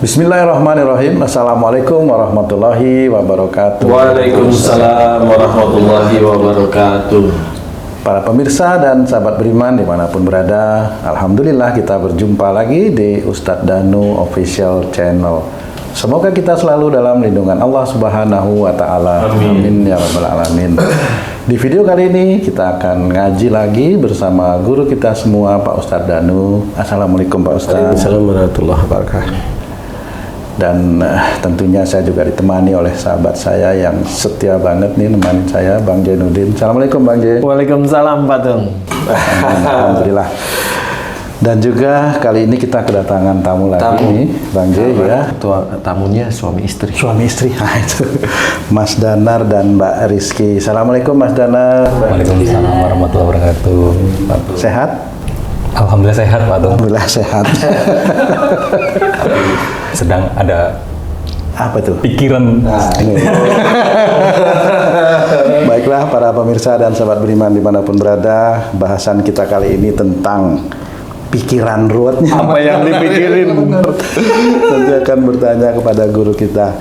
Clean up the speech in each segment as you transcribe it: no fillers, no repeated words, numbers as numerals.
Bismillahirrahmanirrahim. Assalamualaikum warahmatullahi wabarakatuh. Waalaikumsalam warahmatullahi wabarakatuh. Para pemirsa dan sahabat beriman dimanapun berada, Alhamdulillah kita berjumpa lagi di Ustadz Danu Official Channel. Semoga kita selalu dalam lindungan Allah Subhanahu wa Ta'ala. Amin ya Rabbal Alamin. Di video kali ini kita akan ngaji lagi bersama guru kita semua, Pak Ustadz Danu. Assalamualaikum Pak Ustadz. Assalamualaikum warahmatullahi wabarakatuh. Dan tentunya saya juga ditemani oleh sahabat saya yang setia banget nih, nemenin saya, Bang Jainuddin. Assalamualaikum Bang Jai. Waalaikumsalam Pak Tung. Alhamdulillah. Dan juga kali ini kita kedatangan tamu lagi nih, Bang Jai ya. Tamunya suami istri. Suami istri, nah itu. Mas Danar dan Mbak Rizky. Assalamualaikum Mas Danar. Waalaikumsalam warahmatullahi wabarakatuh. Sehat? Alhamdulillah sehat Pak Tung. Alhamdulillah sehat. Sedang ada apa tuh? pikiran. Nah, ini. Baiklah para pemirsa dan sahabat beriman dimanapun berada, bahasan kita kali ini tentang pikiran ruwetnya. Apa yang dipikirin? Nanti akan bertanya kepada guru kita,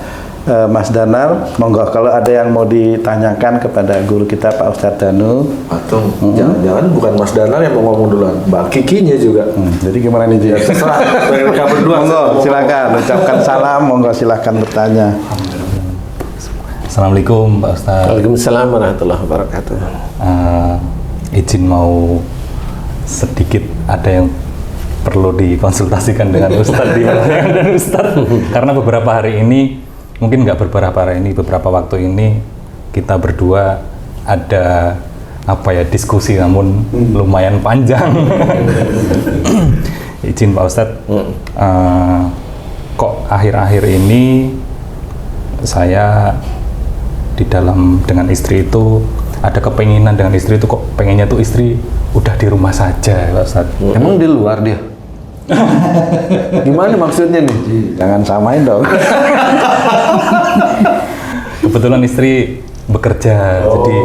Mas Danar. Monggo kalau ada yang mau ditanyakan kepada guru kita Pak Ustadz Danu. Patung, jangan-jangan bukan Mas Danar yang mau ngomong duluan, Mbak Kikinya juga. Jadi gimana nih Ji? Terserah, mereka berdua. Monggo silakan ucapkan salam, monggo silakan bertanya. Assalamualaikum Pak Ustadz. Waalaikumsalam warahmatullahi wabarakatuh. Izin mau sedikit ada yang perlu dikonsultasikan dengan Ustadz dan Ustadz. Karena beberapa hari ini, mungkin nggak beberapa hari ini, beberapa waktu ini kita berdua ada diskusi namun lumayan panjang. Izin Pak Ustadz, kok akhir-akhir ini saya dengan istri itu ada kepinginan dengan istri itu, kok pengennya tuh istri udah di rumah saja Pak Ustadz. Emang di luar dia? Gimana maksudnya nih? Jangan samain dong. Kebetulan istri bekerja, jadi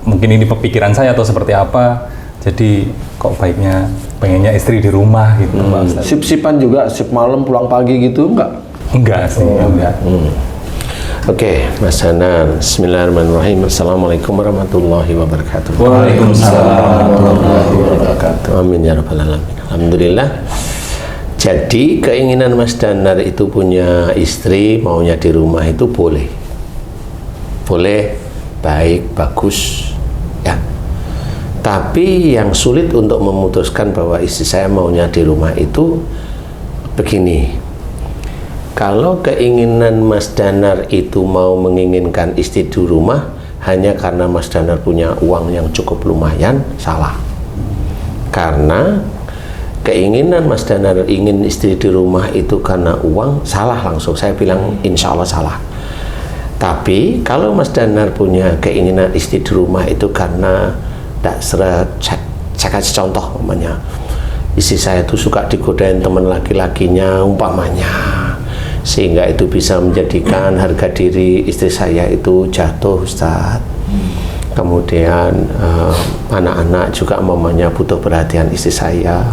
mungkin ini pikiran saya atau seperti apa, jadi kok baiknya pengennya istri di rumah gitu Pak Ustadz. Sip-sipan juga, sip malam pulang pagi gitu enggak? Enggak sih, enggak. Oke, Mas Hanan. Bismillahirrahmanirrahim. Assalamualaikum warahmatullahi wabarakatuh. Waalaikumsalam warahmatullahi wabarakatuh. Amin ya rabbal alamin. Alhamdulillah. Jadi keinginan Mas Danar itu punya istri, maunya di rumah itu boleh. Boleh, baik, bagus. Ya. Tapi yang sulit untuk memutuskan bahwa istri saya maunya di rumah itu begini. Kalau keinginan Mas Danar itu mau menginginkan istri di rumah hanya karena Mas Danar punya uang yang cukup lumayan, salah. Karena keinginan Mas Danar ingin istri di rumah itu karena uang, salah langsung. Saya bilang insya Allah salah. Tapi kalau Mas Danar punya keinginan istri di rumah itu karena saya kasih contoh umpamanya, istri saya itu suka digodain teman laki-lakinya umpamanya, sehingga itu bisa menjadikan harga diri istri saya itu jatuh Ustadz. Kemudian anak-anak juga mamanya butuh perhatian istri saya,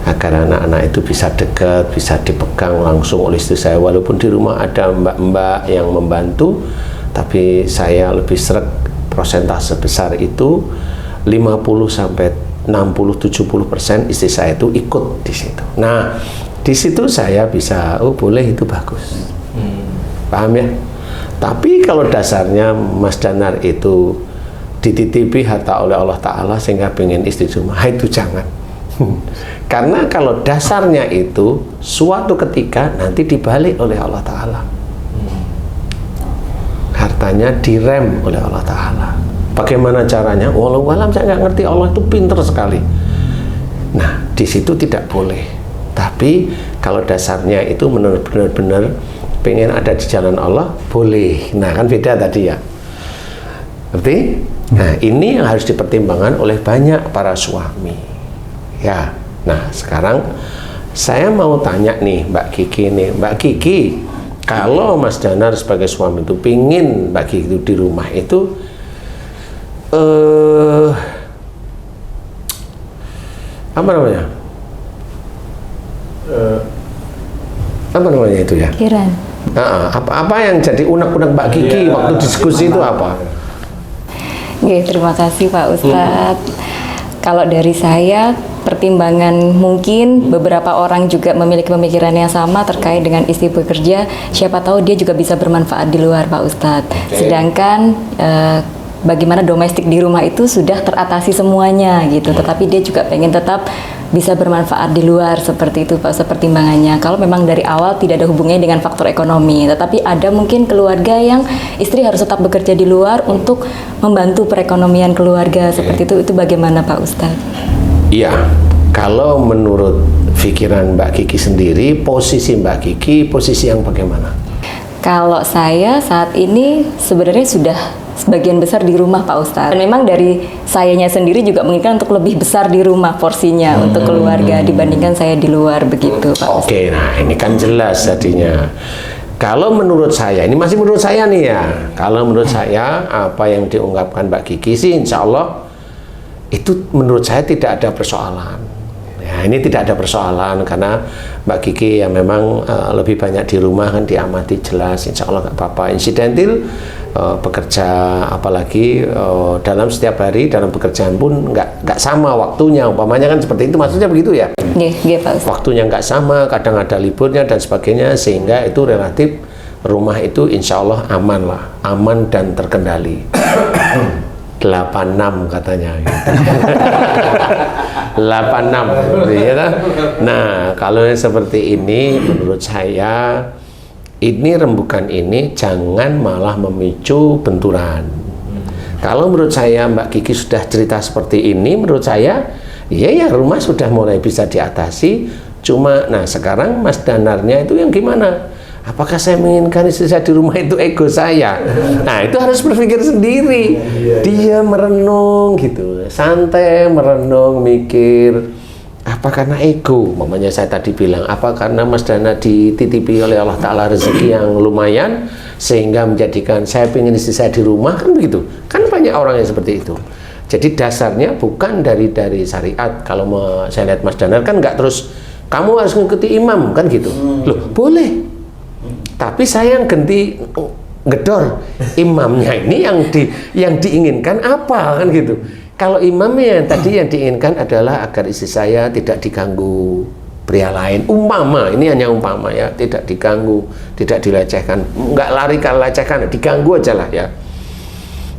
agar anak-anak itu bisa dekat, bisa dipegang langsung oleh istri saya. Walaupun di rumah ada mbak-mbak yang membantu, tapi saya lebih seret persentase besar itu 50-70% istri saya itu ikut di situ. Nah, di situ saya bisa, oh boleh, itu bagus. Paham ya? Tapi kalau dasarnya Mas Danar itu dititipi harta oleh Allah Ta'ala sehingga pengen istri di rumah, itu jangan. Karena kalau dasarnya itu suatu ketika nanti dibalik oleh Allah Ta'ala. Hartanya direm oleh Allah Ta'ala. Bagaimana caranya? Walau alam saya nggak ngerti, Allah itu pinter sekali. Nah, di situ tidak boleh. Tapi kalau dasarnya itu benar-benar pengen ada di jalan Allah, boleh. Nah, kan beda tadi ya. Ngerti? Nah, ini yang harus dipertimbangkan oleh banyak para suami. Ya. Nah, sekarang saya mau tanya nih Mbak Kiki nih. Mbak Kiki, kalau Mas Danar sebagai suami itu pingin Mbak Kiki itu di rumah itu apa namanya? apa namanya itu ya? Pikiran. Apa yang jadi unek-unek Mbak Kiki waktu diskusi itu apa? Oke, terima kasih Pak Ustadz. Kalau dari saya, pertimbangan mungkin beberapa orang juga memiliki pemikiran yang sama terkait dengan istri bekerja. Siapa tahu dia juga bisa bermanfaat di luar, Pak Ustadz. Sedangkan bagaimana domestik di rumah itu sudah teratasi semuanya gitu. Tetapi dia juga pengen tetap bisa bermanfaat di luar, seperti itu Pak Ustadz pertimbangannya. Kalau memang dari awal tidak ada hubungannya dengan faktor ekonomi, tetapi ada mungkin keluarga yang istri harus tetap bekerja di luar untuk membantu perekonomian keluarga, seperti itu bagaimana Pak Ustadz? Iya, kalau menurut pikiran Mbak Kiki sendiri, posisi Mbak Kiki, posisi yang bagaimana? Kalau saya saat ini sebenarnya sudah sebagian besar di rumah Pak Ustadz. Dan memang dari sayanya sendiri juga menginginkan untuk lebih besar di rumah porsinya untuk keluarga dibandingkan saya di luar, begitu Pak Ustadz. Oke, nah ini kan jelas jadinya. Kalau menurut saya, ini masih menurut saya nih ya, kalau menurut saya apa yang diungkapkan Mbak Kiki sih insya Allah itu menurut saya tidak ada persoalan. Ya, ini tidak ada persoalan karena Mbak Kiki yang memang lebih banyak di rumah kan diamati jelas, insya Allah nggak apa-apa. Insidentil bekerja, apalagi dalam setiap hari dalam pekerjaan pun nggak sama waktunya, umpamanya kan seperti itu, maksudnya begitu ya? Iya, Pak Ustadz. Waktunya nggak sama, kadang ada liburnya dan sebagainya, sehingga itu relatif rumah itu insya Allah aman lah, aman dan terkendali. 86 katanya gitu. 86 ya kan? Nah, kalau yang seperti ini menurut saya ini rembukan ini jangan malah memicu benturan. Kalau menurut saya Mbak Kiki sudah cerita seperti ini, menurut saya ya rumah sudah mulai bisa diatasi. Cuma nah sekarang Mas Danarnya itu yang gimana? Apakah saya menginginkan istri saya di rumah itu ego saya? Nah itu harus berpikir sendiri. Dia merenung gitu, santai merenung, mikir. Apa karena ego? Mamanya saya tadi bilang, apa karena Mas Dana dititipi oleh Allah Ta'ala rezeki yang lumayan sehingga menjadikan saya pengen istri saya di rumah, kan begitu? Kan banyak orang yang seperti itu. Jadi dasarnya bukan dari syariat. Kalau saya lihat Mas Danar kan nggak terus kamu harus mengikuti imam kan gitu. Loh boleh. Tapi saya yang ganti gedor imamnya ini yang diinginkan apa kan gitu. Kalau imamnya tadi yang diinginkan adalah agar istri saya tidak diganggu pria lain, umpama ini hanya umpama ya, tidak diganggu, tidak dilecehkan, nggak lari kalau lecehkan, diganggu aja lah ya.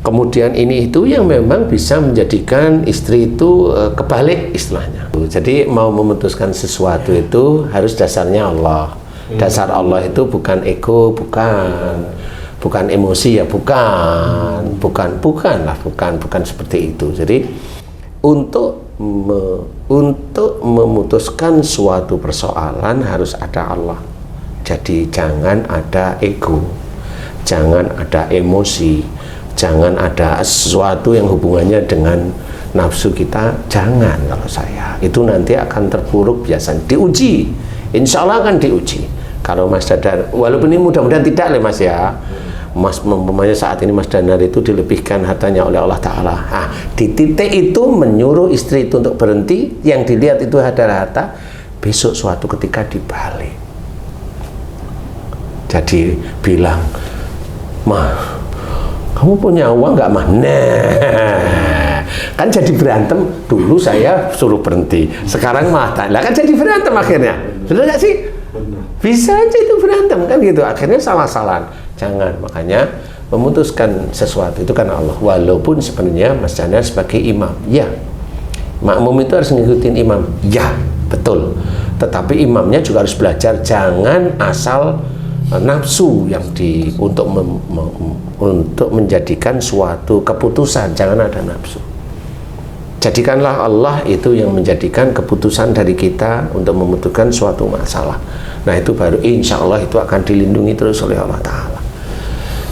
Kemudian ini itu yang memang bisa menjadikan istri itu kebalik istilahnya. Jadi mau memutuskan sesuatu itu harus dasarnya Allah. Dasar Allah itu bukan ego, bukan emosi ya, bukan seperti itu. Jadi untuk memutuskan suatu persoalan harus ada Allah. Jadi jangan ada ego, jangan ada emosi, jangan ada sesuatu yang hubungannya dengan nafsu kita, jangan. Kalau saya itu nanti akan terpuruk biasanya, diuji, insya Allah akan diuji. Kalau Mas Danar, walaupun ini mudah-mudahan tidak lah Mas ya, Mas mempunyai saat ini Mas Danar itu dilebihkan hartanya oleh Allah Ta'ala. Nah, di titik itu menyuruh istri itu untuk berhenti, yang dilihat itu adalah harta, besok suatu ketika dibalik. Jadi bilang, "Mah, kamu punya uang nggak mah?" Nah, kan jadi berantem. Dulu saya suruh berhenti, sekarang malah kan jadi berantem akhirnya. Benar nggak sih? Bisa aja itu berantem kan gitu, akhirnya salah-salahan. Jangan, makanya memutuskan sesuatu itu karena Allah. Walaupun sebenarnya Mas Danar sebagai imam, ya makmum itu harus ngikutin imam, ya betul. Tetapi imamnya juga harus belajar, jangan asal nafsu yang untuk menjadikan suatu keputusan, jangan ada nafsu. Jadikanlah Allah itu yang menjadikan keputusan dari kita untuk memutuskan suatu masalah. Nah itu baru insya Allah itu akan dilindungi terus oleh Allah Ta'ala.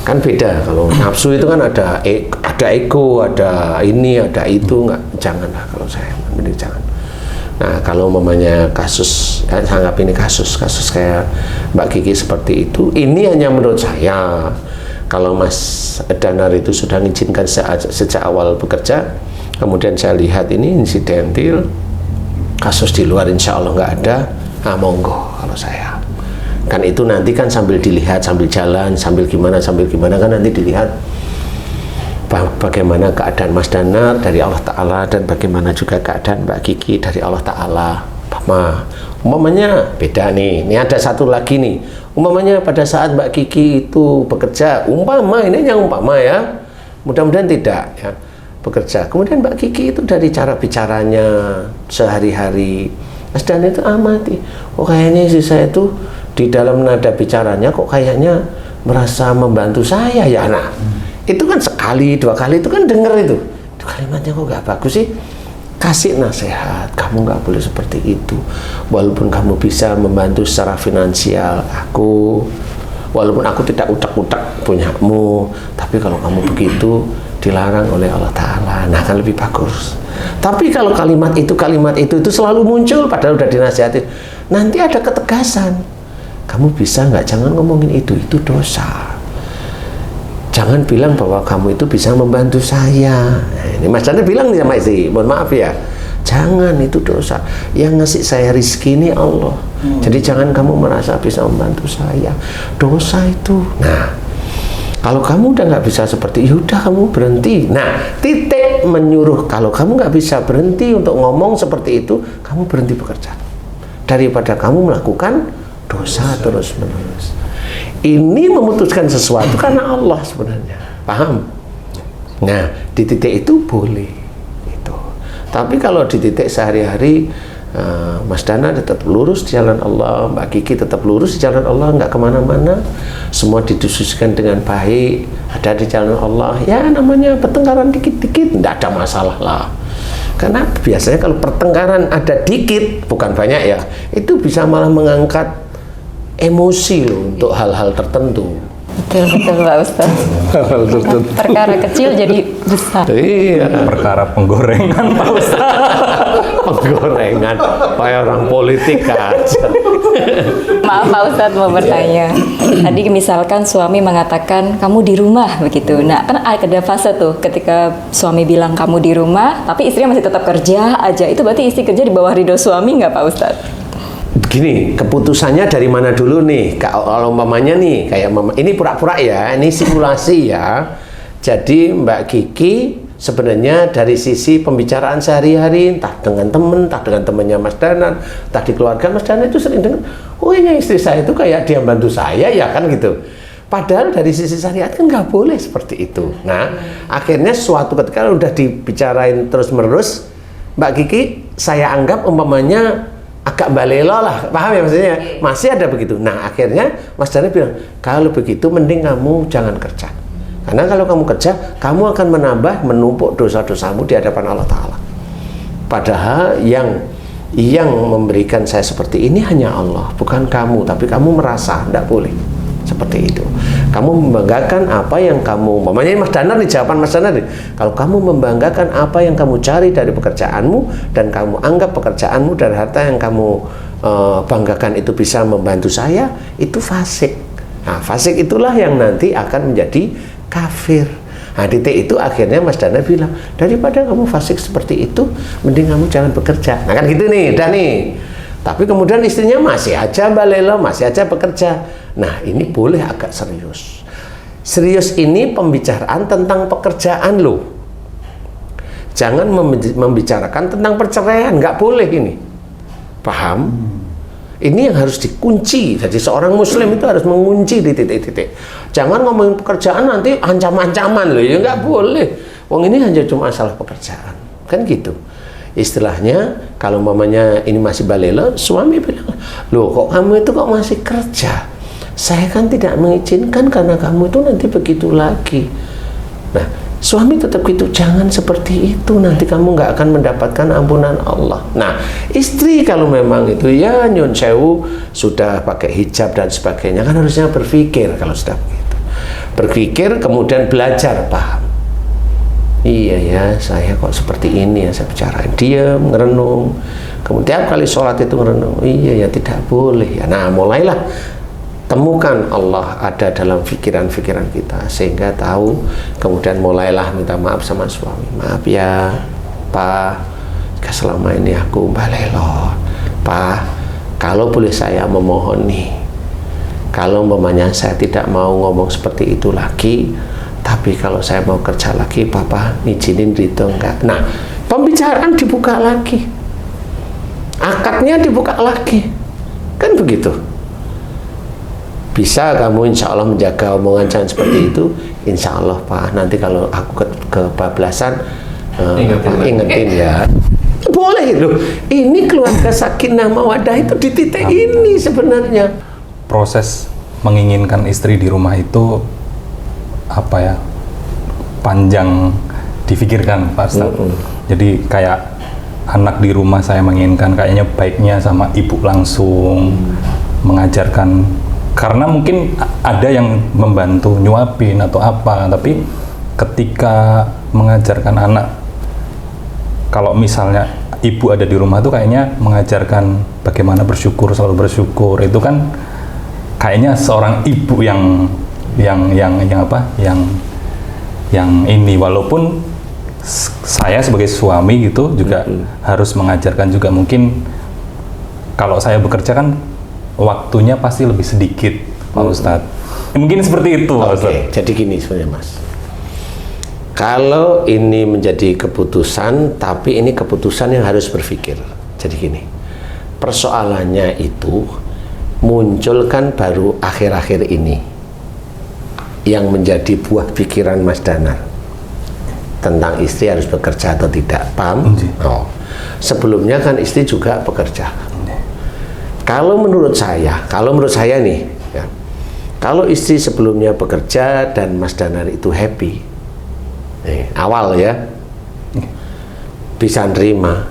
Kan beda, kalau nafsu itu kan ada ego, ada ini, ada itu, janganlah kalau saya, mending jangan. Nah kalau umpamanya kasus, saya anggap ini kasus kayak Mbak Kiki seperti itu, ini hanya menurut saya. Kalau Mas Danar itu sudah mengizinkan sejak awal bekerja, kemudian saya lihat ini insidentil, kasus di luar insya Allah nggak ada, nah monggo kalau saya. Kan itu nanti kan sambil dilihat, sambil jalan, sambil gimana kan nanti dilihat bagaimana keadaan Mas Danar dari Allah Ta'ala dan bagaimana juga keadaan Mbak Kiki dari Allah Ta'ala. Umpamanya beda nih, ini ada satu lagi nih, umpamanya pada saat Mbak Kiki itu bekerja, ini yang umpama ya, mudah-mudahan tidak ya, bekerja, kemudian Mbak Kiki itu dari cara bicaranya sehari-hari, Mas Danar itu amati, kok kayaknya istri saya itu di dalam nada bicaranya kok kayaknya merasa membantu saya ya. Nah itu kan sekali, dua kali itu kan denger itu kalimatnya kok gak bagus sih. Kasih nasihat, kamu nggak boleh seperti itu. Walaupun kamu bisa membantu secara finansial aku, walaupun aku tidak utak-utak punyamu, tapi kalau kamu begitu dilarang oleh Allah Ta'ala, nah kan lebih bagus. Tapi kalau kalimat itu selalu muncul, padahal udah dinasihatin, nanti ada ketegasan. Kamu bisa nggak? Jangan ngomongin itu dosa. Jangan bilang bahwa kamu itu bisa membantu saya. Nah, ini Mas Danar bilang nih sama istri, mohon maaf ya, jangan, itu dosa. Yang ngasih saya rizki ini Allah. Jadi jangan kamu merasa bisa membantu saya. Dosa itu. Nah, kalau kamu udah nggak bisa seperti, yaudah kamu berhenti. Nah, titik menyuruh kalau kamu nggak bisa berhenti untuk ngomong seperti itu, kamu berhenti bekerja. Daripada kamu melakukan dosa terus-menerus. Ini memutuskan sesuatu karena Allah sebenarnya, paham? Nah, di titik itu boleh itu. Tapi kalau di titik sehari-hari, Mas Danar tetap lurus di jalan Allah, Mbak Kiki tetap lurus di jalan Allah, nggak kemana-mana, semua didiskusikan dengan baik, ada di jalan Allah, ya namanya pertengkaran dikit-dikit, nggak ada masalah lah. Karena biasanya kalau pertengkaran ada dikit, bukan banyak ya, itu bisa malah mengangkat emosi loh untuk hal-hal tertentu. Betul Pak Ustadz. Hal tertentu. Perkara kecil jadi besar. Iya. Perkara penggorengan Pak Ustadz. Penggorengan, kayak orang politik aja. Maaf Pak Ustadz, mau bertanya. Tadi misalkan suami mengatakan kamu di rumah begitu. Nah kan ada fase tuh ketika suami bilang kamu di rumah, tapi istrinya masih tetap kerja aja. Itu berarti istri kerja di bawah ridho suami nggak Pak Ustadz? Begini, keputusannya dari mana dulu nih? Kalau umpamanya nih, kayak mama, ini pura-pura ya, ini simulasi ya. Jadi Mbak Kiki sebenarnya dari sisi pembicaraan sehari-hari, entah dengan temen, entah dengan temannya Mas Danar, entah di keluarga Mas Danar itu sering dengar, oh ini istri saya itu kayak dia bantu saya ya kan gitu. Padahal dari sisi syariat kan nggak boleh seperti itu. Nah, akhirnya suatu ketika udah dibicarain terus-menerus, Mbak Kiki saya anggap umpamanya agak balelo lah, paham ya maksudnya? Masih ada begitu. Nah akhirnya Mas Danar bilang, kalau begitu mending kamu jangan kerja, karena kalau kamu kerja kamu akan menumpuk dosa-dosamu di hadapan Allah Ta'ala. Padahal yang memberikan saya seperti ini hanya Allah, bukan kamu. Tapi kamu merasa tidak boleh seperti itu. Kamu membanggakan apa yang kamu, umpamanya Mas Danar nih, jawaban Mas Danar nih, kalau kamu membanggakan apa yang kamu cari dari pekerjaanmu dan kamu anggap pekerjaanmu dan harta yang kamu banggakan itu bisa membantu saya, itu fasik. Nah fasik itulah yang nanti akan menjadi kafir. Nah titik itu akhirnya Mas Danar bilang, daripada kamu fasik seperti itu, mending kamu jangan bekerja. Nah kan gitu nih, udah nih. Tapi kemudian istrinya masih aja balelo, masih aja bekerja. Nah ini boleh agak serius. Serius ini pembicaraan tentang pekerjaan loh. Jangan membicarakan tentang perceraian, nggak boleh ini. Paham? Ini yang harus dikunci. Jadi seorang muslim itu harus mengunci di titik-titik. Jangan ngomongin pekerjaan nanti ancam-ancaman loh, ya nggak boleh. Wong ini hanya cuma masalah pekerjaan, kan gitu. Istilahnya kalau mamanya ini masih balelo, suami bilang, loh kok kamu itu kok masih kerja? Saya kan tidak mengizinkan karena kamu itu nanti begitu lagi. Nah suami tetap gitu, jangan seperti itu, nanti kamu nggak akan mendapatkan ampunan Allah. Nah istri kalau memang itu ya nyun sewu sudah pakai hijab dan sebagainya, kan harusnya berpikir kalau sudah begitu. Berpikir kemudian belajar, paham. Iya ya, saya kok seperti ini ya, saya bicara diam, ngerenung. Kemudian kali sholat itu ngerenung, iya ya tidak boleh ya. Nah mulailah temukan Allah ada dalam pikiran-pikiran kita sehingga tahu, kemudian mulailah minta maaf sama suami. Maaf ya Pak, selama ini aku balelo. Pak, kalau boleh saya memohon nih, kalau umpamanya saya tidak mau ngomong seperti itu lagi, tapi kalau saya mau kerja lagi, Papa ngizinin Ridho enggak? Nah, pembicaraan dibuka lagi, akadnya dibuka lagi, kan begitu. Bisa kamu insya Allah menjaga omongan jangan seperti itu, insya Allah Pak, nanti kalau aku kebablasan, ingetin ya. Boleh loh, ini keluarga sakinah mawadah itu di titik ini sebenarnya. Proses menginginkan istri di rumah itu apa ya, panjang difikirkan Pak Ustadz. Jadi kayak anak di rumah saya menginginkan kayaknya baiknya sama ibu langsung mengajarkan, karena mungkin ada yang membantu nyuapin atau apa, tapi ketika mengajarkan anak, kalau misalnya ibu ada di rumah tuh kayaknya mengajarkan bagaimana bersyukur, selalu bersyukur, itu kan kayaknya seorang ibu yang ini, walaupun saya sebagai suami gitu juga harus mengajarkan juga. Mungkin kalau saya bekerja kan waktunya pasti lebih sedikit Pak Ustadz. Mungkin seperti itu Pak Ustadz. Jadi gini sebenarnya Mas, kalau ini menjadi keputusan, tapi ini keputusan yang harus berpikir. Jadi gini, persoalannya itu munculkan baru akhir-akhir ini yang menjadi buah pikiran Mas Danar tentang istri harus bekerja atau tidak, paham? Oh. Sebelumnya kan istri juga bekerja. Kalau menurut saya nih ya, kalau istri sebelumnya bekerja dan Mas Danar itu happy, awal ya, bisa nerima.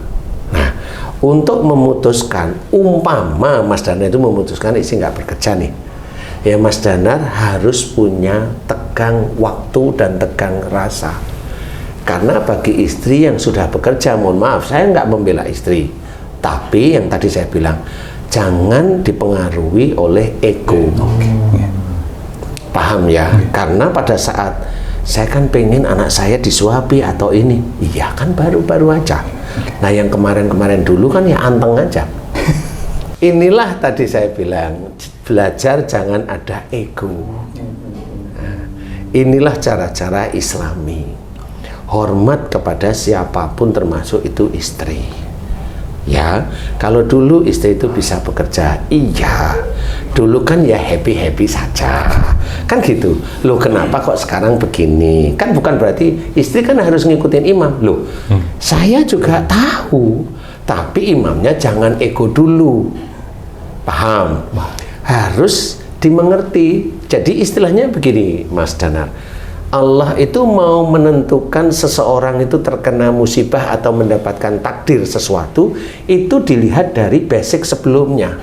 Nah, untuk memutuskan, umpama Mas Danar itu memutuskan istri nggak bekerja nih, ya Mas Danar harus punya tegang waktu dan tegang rasa. Karena bagi istri yang sudah bekerja, mohon maaf, saya nggak membela istri, tapi yang tadi saya bilang, jangan dipengaruhi oleh ego. Paham ya? Karena pada saat saya kan pengen anak saya disuapi atau ini, iya kan baru-baru aja. Nah yang kemarin-kemarin dulu kan ya anteng aja. Inilah tadi saya bilang, belajar jangan ada ego. Nah, inilah cara-cara Islami. Hormat kepada siapapun termasuk itu istri. Ya, kalau dulu istri itu bisa bekerja, iya. Dulu kan ya happy-happy saja. Kan gitu. Loh kenapa kok sekarang begini? Kan bukan berarti istri kan harus ngikutin imam. Loh, saya juga tahu. Tapi imamnya jangan ego dulu. Paham? Harus dimengerti. Jadi istilahnya begini, Mas Danar. Allah itu mau menentukan seseorang itu terkena musibah atau mendapatkan takdir sesuatu, itu dilihat dari basic sebelumnya.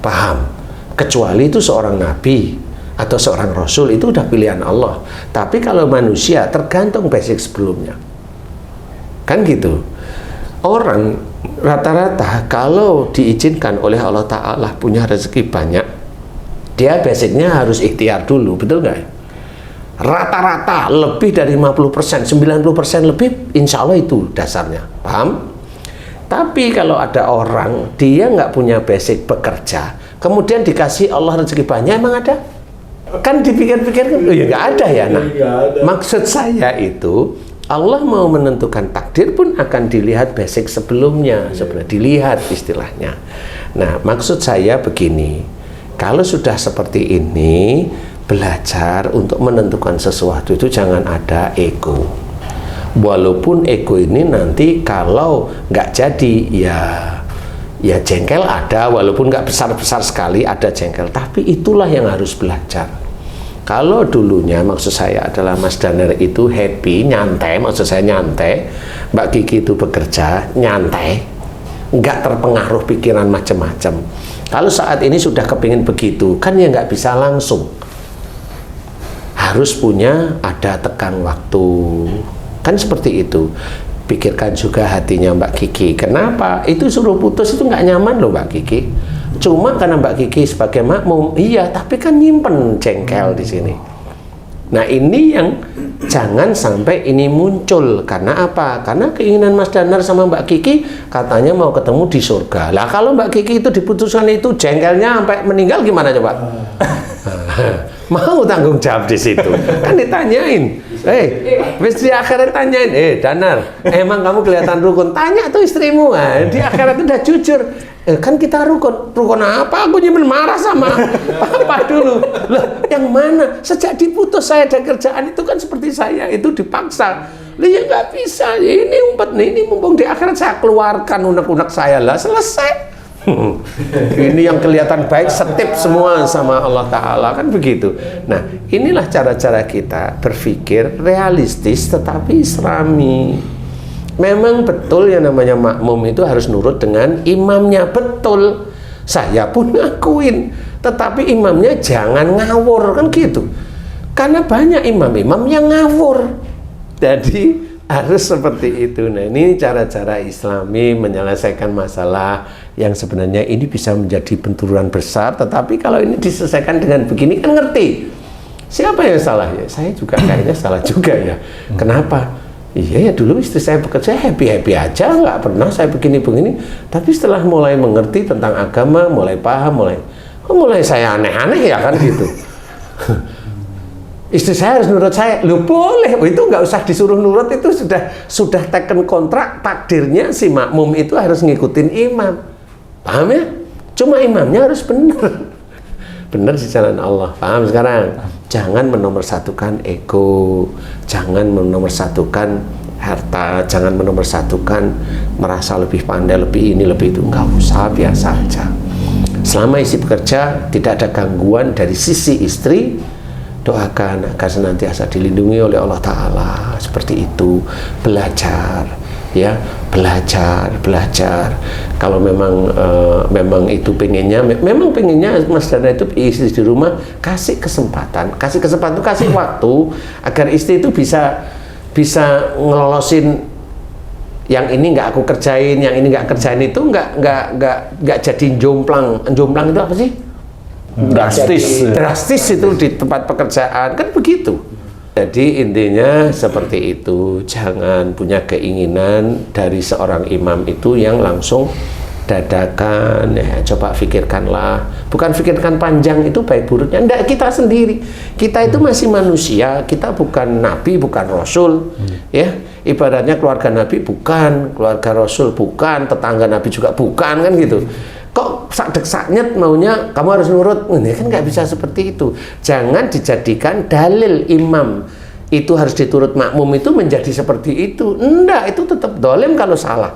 Paham? Kecuali itu seorang nabi atau seorang rasul, itu udah pilihan Allah. Tapi kalau manusia tergantung basic sebelumnya. Kan gitu. Orang rata-rata kalau diizinkan oleh Allah Ta'ala punya rezeki banyak, dia basicnya harus ikhtiar dulu, betul nggak? Rata-rata lebih dari 50%, 90% lebih, insya Allah itu dasarnya, paham? Tapi kalau ada orang, dia nggak punya basic bekerja, kemudian dikasih Allah rezeki banyak, emang ada? Kan dipikir-pikir, oh ya nggak ada ya. Nah, maksud saya itu, Allah mau menentukan takdir pun akan dilihat basic sebelumnya, sebenarnya dilihat istilahnya. Nah, maksud saya begini, kalau sudah seperti ini, belajar untuk menentukan sesuatu itu jangan ada ego. Walaupun ego ini nanti kalau nggak jadi, ya jengkel ada, walaupun nggak besar-besar sekali ada jengkel. Tapi itulah yang harus belajar. Kalau dulunya maksud saya adalah Mas Danar itu happy, nyantai, maksud saya nyantai, Mbak Kiki itu bekerja, nyantai, nggak terpengaruh pikiran macam-macam. Kalau saat ini sudah kepingin begitu, kan ya nggak bisa langsung. Harus punya ada tekan waktu. Kan seperti itu. Pikirkan juga hatinya Mbak Kiki. Kenapa? Itu suruh putus itu nggak nyaman loh Mbak Kiki. Cuma karena Mbak Kiki sebagai makmum, iya, tapi kan nyimpen jengkel di sini. Nah ini yang jangan sampai ini muncul. Karena apa? Karena keinginan Mas Danar sama Mbak Kiki katanya mau ketemu di surga. Lah kalau Mbak Kiki itu diputuskan itu jengkelnya sampai meninggal gimana coba? Mau tanggung jawab di situ? Kan ditanyain. Wis di akhirat tanyain, Danar, emang kamu kelihatan rukun? Tanya tuh istrimu. Nah, di akhirat udah jujur. Kan kita rukun. Rukun apa? Aku nyimpen marah sama papa dulu. Loh, yang mana? Sejak diputus saya dari kerjaan itu kan seperti saya itu dipaksa. Lah ya nggak bisa. Ini umpet nih, ini mumpung di akhirat saya keluarkan unek-unek saya lah, selesai. Ini yang kelihatan baik setip semua sama Allah Ta'ala, kan begitu. Nah inilah cara-cara kita berpikir realistis tetapi islami. Memang betul yang namanya makmum itu harus nurut dengan imamnya, betul. Saya pun ngakuin, tetapi imamnya jangan ngawur, kan gitu. Karena banyak imam-imam yang ngawur. Jadi harus seperti itu. Nah ini cara-cara islami menyelesaikan masalah yang sebenarnya ini bisa menjadi benturan besar, tetapi kalau ini diselesaikan dengan begini kan ngerti. Siapa yang salah ya? Saya juga kayaknya salah juga ya. Kenapa? Iya ya, dulu istri saya bekerja happy-happy aja, nggak pernah saya begini-begini. Tapi setelah mulai mengerti tentang agama, mulai paham, mulai saya aneh-aneh ya kan gitu. Istri saya harus nurut saya, lu boleh, itu nggak usah disuruh nurut, itu sudah taken kontrak, takdirnya si makmum itu harus ngikutin imam, paham ya? Cuma imamnya harus benar, benar di jalan Allah, paham sekarang? Jangan menomorsatukan ego, jangan menomorsatukan harta, jangan menomorsatukan merasa lebih pandai, lebih ini, lebih itu, nggak usah, biasa aja. Selama istri bekerja, tidak ada gangguan dari sisi istri, doakan agar senantiasa dilindungi oleh Allah Ta'ala, seperti itu. Belajar ya, belajar. Kalau memang itu pengennya Mas Dana itu istri di rumah, kasih kesempatan, kasih waktu agar istri itu bisa ngelolosin yang ini nggak aku kerjain, yang ini nggak kerjain, itu nggak jadi jomplang itu apa sih? Drastis itu di tempat pekerjaan, kan begitu. Jadi intinya seperti itu, jangan punya keinginan dari seorang imam itu yang langsung dadakan ya. Coba pikirkanlah, bukan pikirkan panjang itu baik buruknya, enggak, kita sendiri, kita itu masih manusia, kita bukan nabi, bukan rasul ya. Ibaratnya keluarga nabi bukan, keluarga rasul bukan, tetangga nabi juga bukan, kan gitu. Kok sak-dek-saknyet maunya kamu harus nurut, ini kan nggak bisa seperti itu. Jangan dijadikan dalil imam itu harus diturut makmum itu menjadi seperti itu. Enggak, itu tetap dolim kalau salah.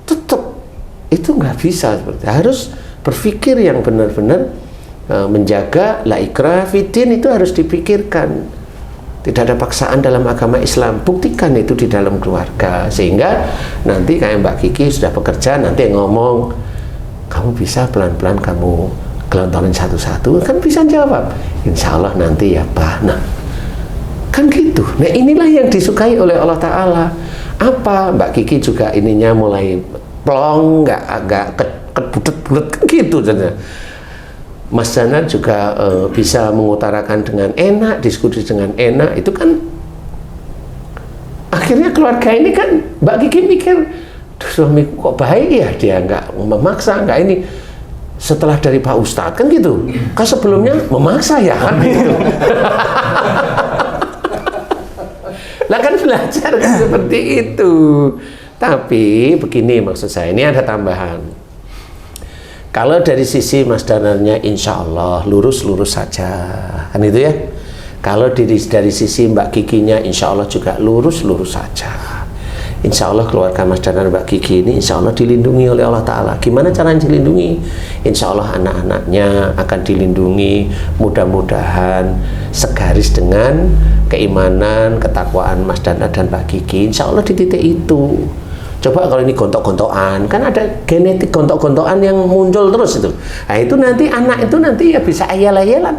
Tetap itu nggak bisa seperti itu. Harus berpikir yang benar-benar menjaga la ikraha fiddin, itu harus dipikirkan. Tidak ada paksaan dalam agama Islam. Buktikan itu di dalam keluarga, sehingga nanti kayak Mbak Kiki sudah bekerja, nanti ngomong, kamu bisa pelan-pelan kamu gelontorin satu-satu, kan bisa jawab, insya Allah nanti ya Pak. Nah kan gitu. Nah inilah yang disukai oleh Allah Ta'ala. Apa Mbak Kiki juga ininya mulai plong, agak kebudet-budet, kan gitu saja. Mas Dana juga bisa mengutarakan dengan enak, diskusi dengan enak, itu kan akhirnya keluarga ini kan Mbak Kiki mikir, suamiku kok baik ya, dia nggak memaksa, nggak ini. Setelah dari Pak Ustadz kan gitu, kan sebelumnya memaksa ya kan gitu. Lah kan belajar kan seperti itu. Tapi begini maksud saya, ini ada tambahan. Kalau dari sisi Mas Danarnya insya Allah lurus-lurus saja, kan itu ya. Kalau dari sisi Mbak Kikinya insya Allah juga lurus-lurus saja. Insya Allah keluarga Mas Danar Mbak Kiki ini insya Allah dilindungi oleh Allah Ta'ala. Gimana caranya dilindungi? Insya Allah anak-anaknya akan dilindungi, mudah-mudahan segaris dengan keimanan, ketakwaan Mas Danar dan Mbak Kiki. Insya Allah di titik itu. Coba kalau ini gontok-gontokan, kan ada genetik gontok-gontokan yang muncul terus itu. Nah itu nanti anak itu nanti ya bisa ayal-ayalan.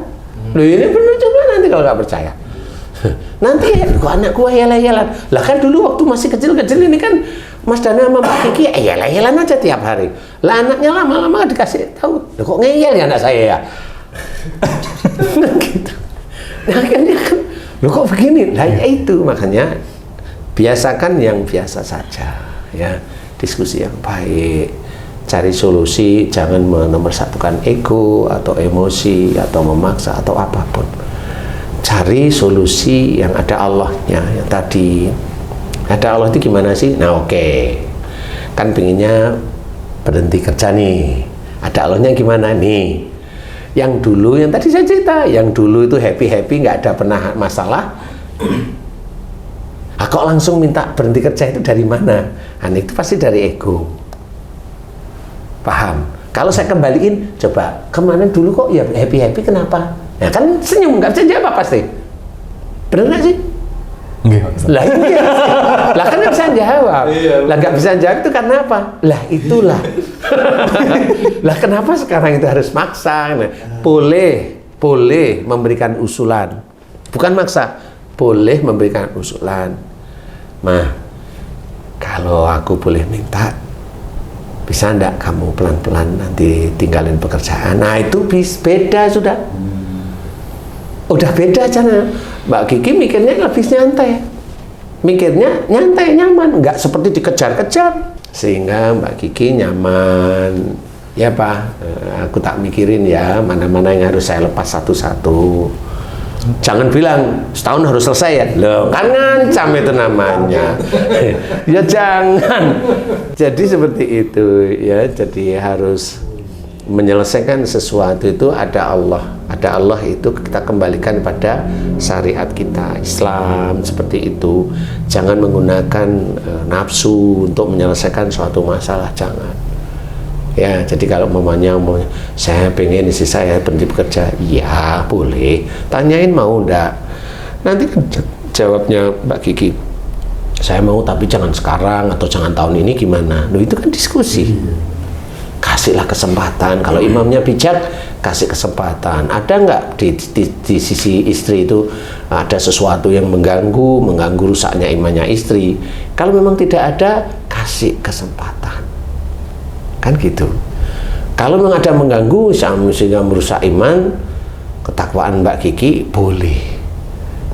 Loh ini benar, coba nanti kalau nggak percaya. Nanti ya, kok anakku ayal-ayalan. Lah kan dulu waktu masih kecil-kecil ini kan Mas Dana sama Mbak Kiki ayal-ayalan aja tiap hari. Lah anaknya lama-lama dikasih tahu, loh kok ngeyel ya anak saya ya. Gitu. Akhirnya kan, loh kok begini? Nah ya itu makanya biasakan yang biasa saja, ya, diskusi yang baik, cari solusi, jangan menomorsatukan ego atau emosi atau memaksa atau apapun. Cari solusi yang ada Allahnya, yang tadi ada Allah itu gimana sih? Nah oke, kan pinginnya berhenti kerja nih, ada Allahnya gimana nih? Yang dulu, yang tadi saya cerita, yang dulu itu happy-happy, nggak ada pernah masalah. Kok langsung minta berhenti kerja itu dari mana? Nah, itu pasti dari ego. Paham? Kalau saya kembaliin, coba kemana dulu kok ya happy-happy, kenapa? Ya kan senyum, nggak bisa jawab pasti. Bener nggak sih? Enggak. Lah itu ya. Lah kan nggak bisa jawab. Lah nggak bisa jawab itu karena apa? Lah itulah. Lah kenapa sekarang itu harus maksa? Nah, boleh memberikan usulan, bukan maksa. Boleh memberikan usulan. Kalau aku boleh minta, bisa enggak kamu pelan-pelan nanti tinggalin pekerjaan? Nah itu beda sudah. Udah beda aja. Mbak Kiki mikirnya lebih nyantai. Mikirnya nyantai, nyaman, nggak seperti dikejar-kejar. Sehingga Mbak Kiki nyaman. Ya Pak, aku tak mikirin ya mana-mana yang harus saya lepas satu-satu. Jangan bilang setahun harus selesai ya. Loh, kan ngancam itu namanya. Ya jangan. Jadi seperti itu ya. Jadi harus menyelesaikan sesuatu itu ada Allah. Ada Allah itu kita kembalikan pada syariat kita Islam seperti itu. Jangan menggunakan nafsu untuk menyelesaikan suatu masalah, jangan. Ya, jadi kalau mamanya mau saya pengen istri saya berhenti bekerja, ya boleh. Tanyain mau enggak. Nanti jawabnya Mbak Kiki, saya mau tapi jangan sekarang atau jangan tahun ini gimana. Loh itu kan diskusi. Kasihlah kesempatan. Kalau imamnya bijak, kasih kesempatan. Ada nggak di sisi istri itu ada sesuatu yang mengganggu rusaknya imannya istri? Kalau memang tidak ada, kasih kesempatan. Kan gitu. Kalau memang ada mengganggu sehingga merusak iman, ketakwaan Mbak Kiki boleh.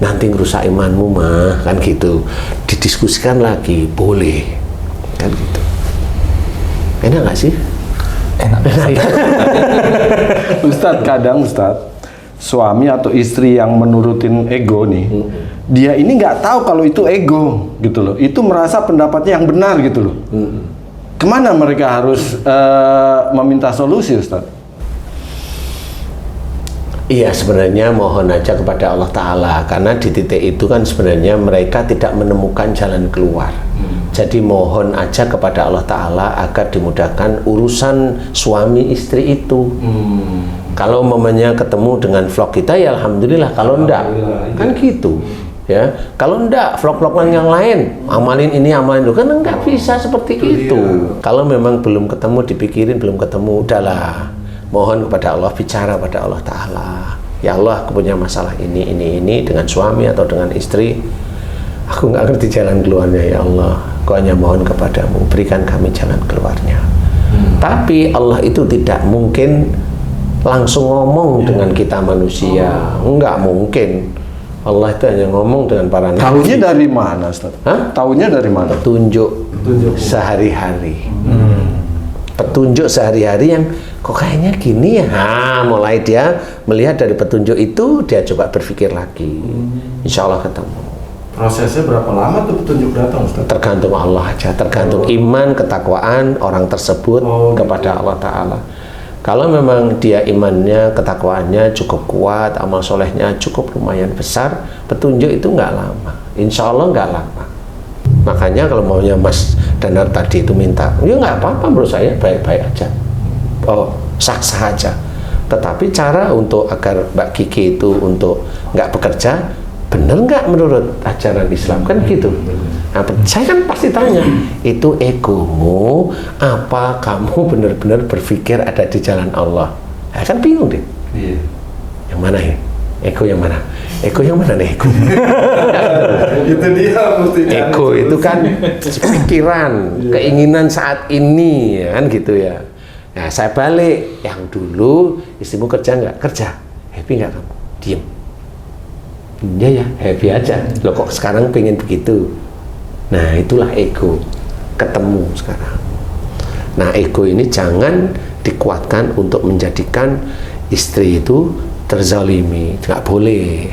Nanti ngerusak imanmu mah, kan gitu. Didiskusikan lagi, boleh. Kan gitu. Enak nggak sih? Enak. Ustadz, kadang Ustadz, suami atau istri yang menurutin ego nih, dia ini nggak tahu kalau itu ego gitu loh. Itu merasa pendapatnya yang benar gitu loh. Kemana mereka harus meminta solusi, Ustadz? Iya, sebenarnya mohon aja kepada Allah Ta'ala, karena di titik itu kan sebenarnya mereka tidak menemukan jalan keluar. Jadi mohon aja kepada Allah Ta'ala agar dimudahkan urusan suami istri itu. Kalau momennya ketemu dengan vlog kita ya alhamdulillah, kalau enggak kan gitu ya. Kalau enggak vlog-vlogan yang lain, amalin ini amalin itu, kan enggak bisa seperti itu. Kalau memang belum ketemu, dipikirin belum ketemu, udahlah mohon kepada Allah, bicara pada Allah Ta'ala. Ya Allah, aku punya masalah ini dengan suami atau dengan istri. Aku nggak ngerti jalan keluarnya, ya Allah. Aku hanya mohon kepadamu, berikan kami jalan keluarnya. Tapi Allah itu tidak mungkin langsung ngomong dengan kita manusia. Nggak mungkin. Allah itu hanya ngomong dengan para nabi. Tahunya dari mana, Ustaz? Hah? Tahunya dari mana? Petunjuk sehari-hari. Petunjuk sehari-hari yang kok kayaknya gini ya. Nah, mulai dia melihat dari petunjuk itu, dia coba berpikir lagi. Insya Allah ketemu. Prosesnya berapa lama tuh petunjuk datang, Ustaz? Tergantung Allah aja, tergantung iman, ketakwaan orang tersebut kepada Allah Ta'ala. Kalau memang dia imannya, ketakwaannya cukup kuat, amal solehnya cukup lumayan besar, petunjuk itu nggak lama. Insya Allah nggak lama. Makanya kalau maunya Mas Danar tadi itu minta, ya nggak apa-apa menurut saya, baik-baik aja. Oh, sah-sah aja. Tetapi cara untuk agar Mbak Kiki itu untuk nggak bekerja, bener nggak menurut ajaran Islam, kan gitu. Nah, saya kan pasti tanya, itu egomu apa kamu benar-benar berpikir ada di jalan Allah? Nah, kan bingung deh. Yang mana ini? Ego yang mana? Ego yang mana nih? Ego. Itu dia mestinya. Ego itu kan pikiran, keinginan saat ini, ya kan gitu ya. Nah, saya balik, yang dulu istrimu kerja nggak? Kerja. Happy nggak kamu? Diem. ya happy aja. Loh kok sekarang pengen begitu? Nah itulah ego ketemu sekarang. Nah ego ini jangan dikuatkan untuk menjadikan istri itu terzalimi, nggak boleh,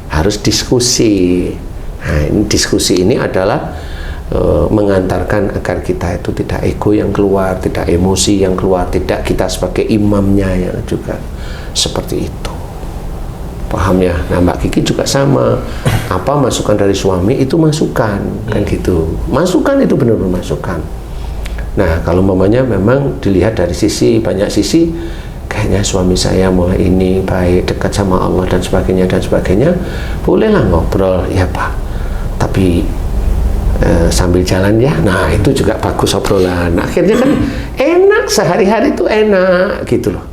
harus diskusi. Nah ini diskusi ini adalah mengantarkan agar kita itu tidak ego yang keluar, tidak emosi yang keluar, tidak kita sebagai imamnya yang juga seperti itu. Paham ya? Nah Mbak Kiki juga sama, apa masukan dari suami itu masukan, kan gitu. Masukan itu benar-benar masukan. Nah kalau mamanya memang dilihat dari sisi, banyak sisi, kayaknya suami saya mulai ini baik, dekat sama Allah dan sebagainya, bolehlah ngobrol, ya Pak, tapi sambil jalan ya. Nah itu juga bagus obrolan. Akhirnya kan enak, sehari-hari itu enak gitu loh.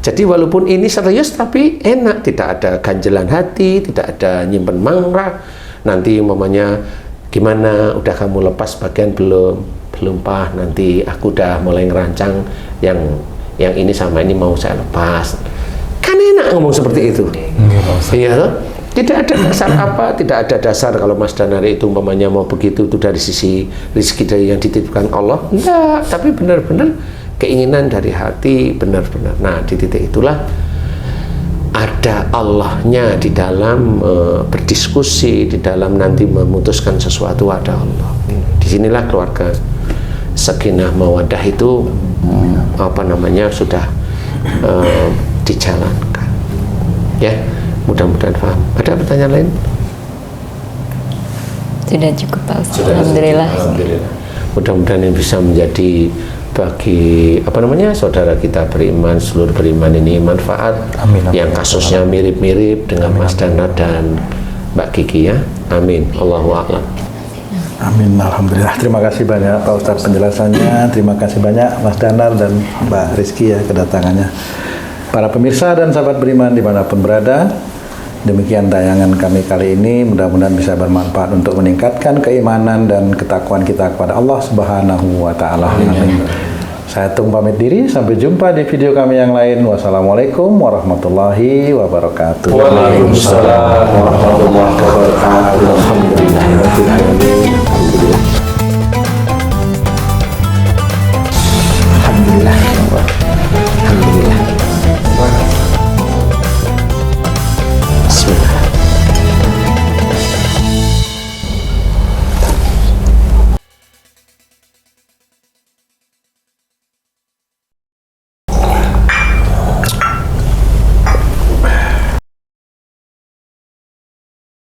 Jadi walaupun ini serius tapi enak, tidak ada ganjelan hati, tidak ada nyimpen marah. Nanti mamanya gimana, udah kamu lepas bagian belum Pak, nanti aku udah mulai ngerancang yang ini sama ini mau saya lepas. Kan enak ngomong seperti itu. Iya loh. Tidak ada dasar apa, tidak ada dasar kalau Mas Danar itu umpamanya mau begitu itu dari sisi rezeki dari yang dititipkan Allah. Enggak, tapi benar-benar keinginan dari hati, benar-benar. Nah, di titik itulah ada Allahnya di dalam berdiskusi, di dalam nanti memutuskan sesuatu, ada Allah. Disinilah keluarga sakinah mawaddah itu sudah dijalankan. Ya. Mudah-mudahan paham. Ada pertanyaan lain? Sudah cukup Pak Ustaz. Alhamdulillah. Mudah-mudahan ini bisa menjadi bagi saudara kita beriman, seluruh beriman ini manfaat. Amin. Yang kasusnya mirip-mirip dengan Mas Danar dan Mbak Kiki ya. Amin. Allahu a'lam. Amin, alhamdulillah. Terima kasih banyak Pak Ustadz penjelasannya. Terima kasih banyak Mas Danar dan Mbak Rizky ya kedatangannya. Para pemirsa dan sahabat beriman dimanapun berada, demikian tayangan kami kali ini. Mudah-mudahan bisa bermanfaat untuk meningkatkan keimanan dan ketakwaan kita kepada Allah Subhanahu wa Ta'ala. Amin. Saya Tung pamit diri. Sampai jumpa di video kami yang lain. Wassalamualaikum warahmatullahi wabarakatuh. Waalaikumsalam warahmatullahi wabarakatuh. Alhamdulillah.